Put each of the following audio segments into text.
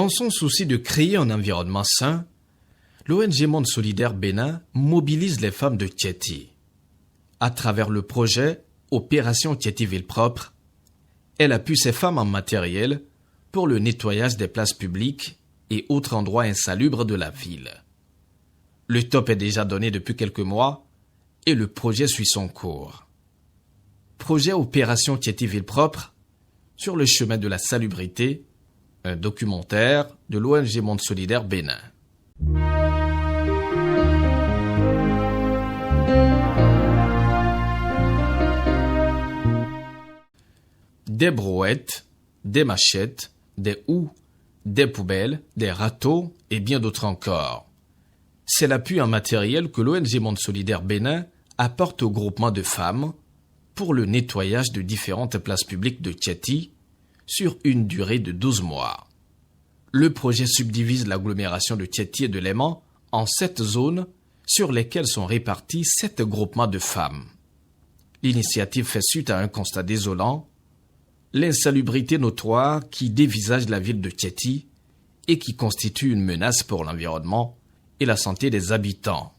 Dans son souci de créer un environnement sain, l'ONG Monde Solidaire Bénin mobilise les femmes de Thiéty. À travers le projet Opération Thiéty Ville Propre, elle appuie ces femmes en matériel pour le nettoyage des places publiques et autres endroits insalubres de la ville. Le top est déjà donné depuis quelques mois et le projet suit son cours. Projet Opération Thiéty Ville Propre, sur le chemin de la salubrité, un documentaire de l'ONG Monde Solidaire Bénin. Des brouettes, des machettes, des houes, des poubelles, des râteaux et bien d'autres encore. C'est l'appui en matériel que l'ONG Monde Solidaire Bénin apporte au groupement de femmes pour le nettoyage de différentes places publiques de Thiéty sur une durée de 12 mois. Le projet subdivise l'agglomération de Thiéty et de Léman en 7 zones sur lesquelles sont répartis 7 groupements de femmes. L'initiative fait suite à un constat désolant: l'insalubrité notoire qui dévisage la ville de Thiéty et qui constitue une menace pour l'environnement et la santé des habitants.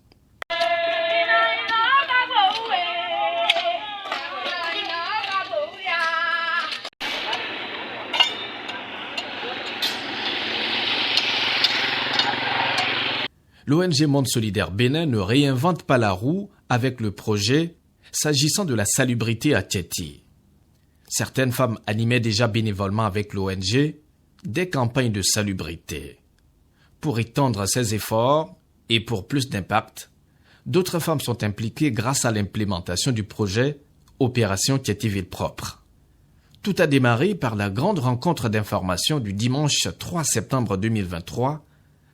L'ONG Monde Solidaire Bénin ne réinvente pas la roue avec le projet s'agissant de la salubrité à Thiéty. Certaines femmes animaient déjà bénévolement avec l'ONG des campagnes de salubrité. Pour étendre ces efforts et pour plus d'impact, d'autres femmes sont impliquées grâce à l'implémentation du projet Opération Thiéty Ville Propre. Tout a démarré par la grande rencontre d'information du dimanche 3 septembre 2023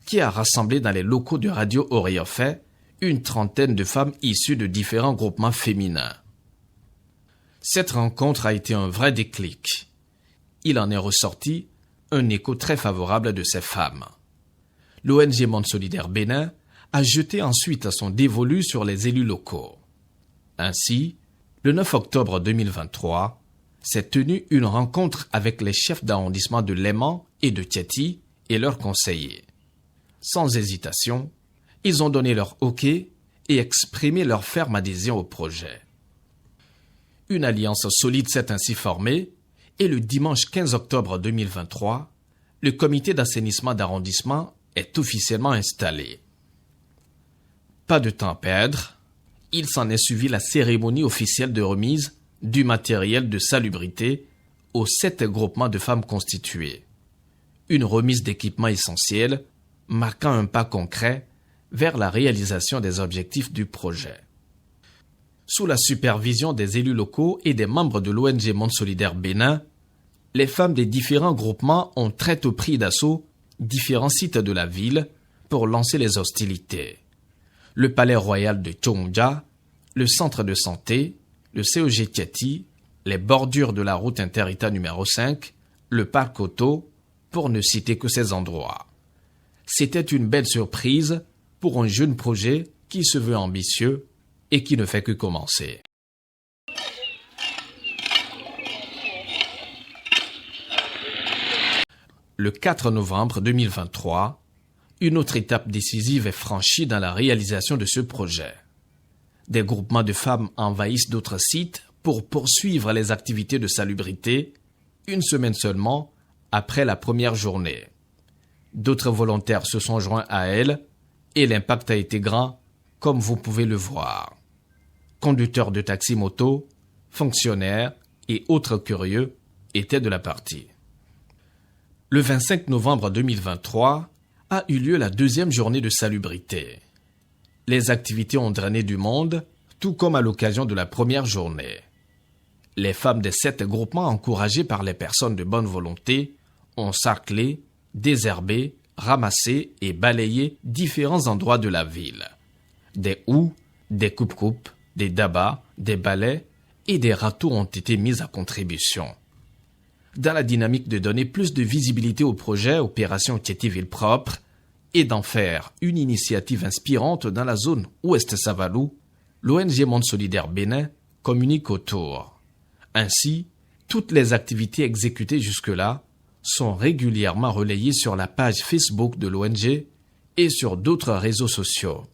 qui a rassemblé dans les locaux de Radio Oriofait une trentaine de femmes issues de différents groupements féminins. Cette rencontre a été un vrai déclic. Il en est ressorti un écho très favorable de ces femmes. L'ONG Monde Solidaire Bénin a jeté ensuite son dévolu sur les élus locaux. Ainsi, le 9 octobre 2023, s'est tenue une rencontre avec les chefs d'arrondissement de Léman et de Thiéty et leurs conseillers. Sans hésitation, ils ont donné leur OK et exprimé leur ferme adhésion au projet. Une alliance solide s'est ainsi formée et le dimanche 15 octobre 2023, le comité d'assainissement d'arrondissement est officiellement installé. Pas de temps à perdre, il s'en est suivi la cérémonie officielle de remise du matériel de salubrité aux 7 groupements de femmes constitués. Une remise d'équipements essentiels marquant un pas concret vers la réalisation des objectifs du projet. Sous la supervision des élus locaux et des membres de l'ONG Monde Solidaire Bénin, les femmes des différents groupements ont très tôt pris d'assaut différents sites de la ville pour lancer les hostilités. Le palais royal de Tchongja, le centre de santé, le CEG Thiéty, les bordures de la route inter-État numéro 5, le parc auto, pour ne citer que ces endroits. C'était une belle surprise pour un jeune projet qui se veut ambitieux et qui ne fait que commencer. Le 4 novembre 2023, une autre étape décisive est franchie dans la réalisation de ce projet. Des groupements de femmes envahissent d'autres sites pour poursuivre les activités de salubrité, une semaine seulement après la première journée. D'autres volontaires se sont joints à elles et l'impact a été grand, comme vous pouvez le voir. Conducteurs de taxi-moto, fonctionnaires et autres curieux étaient de la partie. Le 25 novembre 2023 a eu lieu la deuxième journée de salubrité. Les activités ont drainé du monde, tout comme à l'occasion de la première journée. Les femmes des 7 groupements encouragées par les personnes de bonne volonté ont sarclé, désherbé, ramassé et balayé différents endroits de la ville. Des houes, des coupes-coupes, des dabas, des balais et des râteaux ont été mis à contribution. Dans la dynamique de donner plus de visibilité au projet Opération Thiéty Ville Propre et d'en faire une initiative inspirante dans la zone Ouest Savalou, l'ONG Monde Solidaire Bénin communique autour. Ainsi, toutes les activités exécutées jusque-là sont régulièrement relayés sur la page Facebook de l'ONG et sur d'autres réseaux sociaux.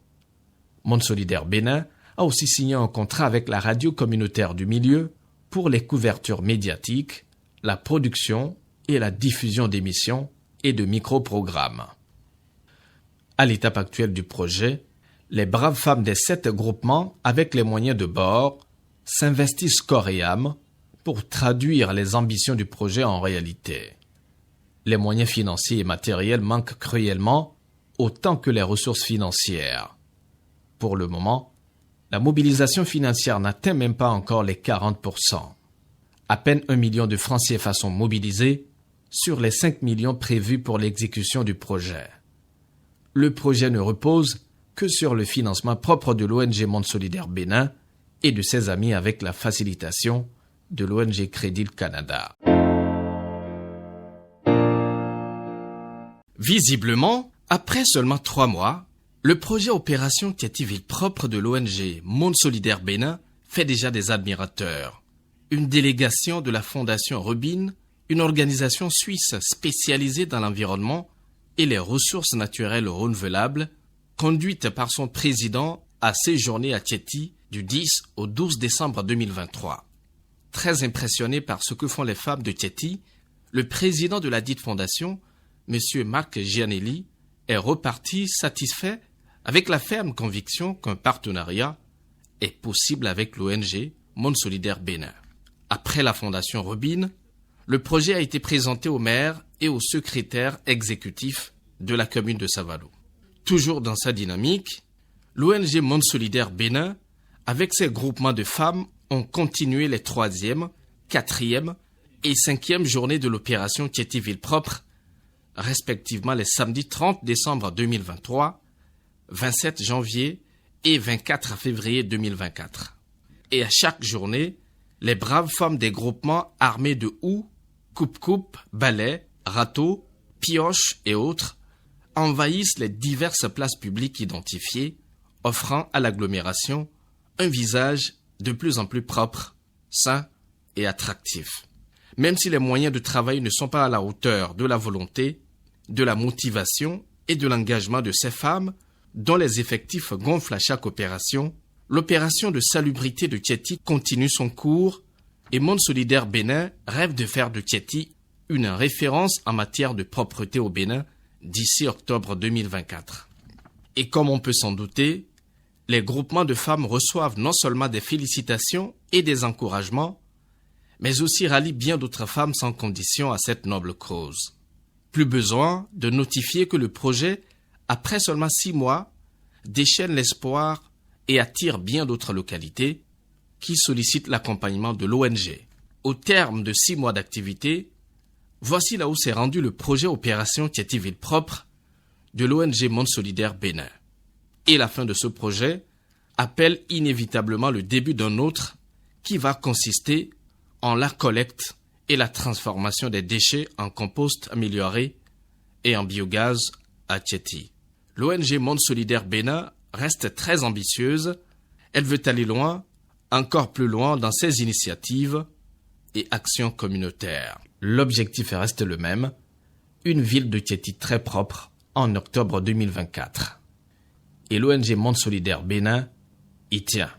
Monde Solidaire Bénin a aussi signé un contrat avec la radio communautaire du milieu pour les couvertures médiatiques, la production et la diffusion d'émissions et de micro-programmes. À l'étape actuelle du projet, les braves femmes des 7 groupements, avec les moyens de bord, s'investissent corps et âme pour traduire les ambitions du projet en réalité. Les moyens financiers et matériels manquent cruellement, autant que les ressources financières. Pour le moment, la mobilisation financière n'atteint même pas encore les 40%. À peine 1 million de francs CFA sont mobilisés sur les 5 millions prévus pour l'exécution du projet. Le projet ne repose que sur le financement propre de l'ONG Monde Solidaire Bénin et de ses amis avec la facilitation de l'ONG Crédit Canada. Visiblement, après seulement 3 mois, le projet Opération Tcheti Ville Propre de l'ONG Monde Solidaire Bénin fait déjà des admirateurs. Une délégation de la Fondation Rubin, une organisation suisse spécialisée dans l'environnement et les ressources naturelles renouvelables, conduite par son président, a séjourné à Tcheti du 10 au 12 décembre 2023. Très impressionné par ce que font les femmes de Tcheti, le président de la dite fondation, M. Marc Gianelli, est reparti satisfait avec la ferme conviction qu'un partenariat est possible avec l'ONG Monde Solidaire Bénin. Après la fondation Rubin, le projet a été présenté au maire et au secrétaire exécutif de la commune de Savalou. Toujours dans sa dynamique, l'ONG Monde Solidaire Bénin, avec ses groupements de femmes, ont continué les 3e, 4e et 5e journées de l'opération Tcheti Ville Propre, respectivement les samedis 30 décembre 2023, 27 janvier et 24 février 2024. Et à chaque journée, les braves femmes des groupements armés de houes, coupe-coupe, balais, râteaux, pioches et autres envahissent les diverses places publiques identifiées, offrant à l'agglomération un visage de plus en plus propre, sain et attractif. Même si les moyens de travail ne sont pas à la hauteur de la volonté, de la motivation et de l'engagement de ces femmes, dont les effectifs gonflent à chaque opération, l'opération de salubrité de Tcheti continue son cours et Monde Solidaire Bénin rêve de faire de Tcheti une référence en matière de propreté au Bénin d'ici octobre 2024. Et comme on peut s'en douter, les groupements de femmes reçoivent non seulement des félicitations et des encouragements, mais aussi rallient bien d'autres femmes sans condition à cette noble cause. Plus besoin de notifier que le projet, après seulement 6 mois, déchaîne l'espoir et attire bien d'autres localités qui sollicitent l'accompagnement de l'ONG. Au terme de 6 mois d'activité, voici là où s'est rendu le projet Opération Tcheti Ville Propre de l'ONG Monde Solidaire Bénin. Et la fin de ce projet appelle inévitablement le début d'un autre qui va consister en la collecte et la transformation des déchets en compost amélioré et en biogaz à Tcheti. L'ONG Monde Solidaire Bénin reste très ambitieuse. Elle veut aller loin, encore plus loin dans ses initiatives et actions communautaires. L'objectif reste le même, une ville de Tcheti très propre en octobre 2024. Et l'ONG Monde Solidaire Bénin y tient.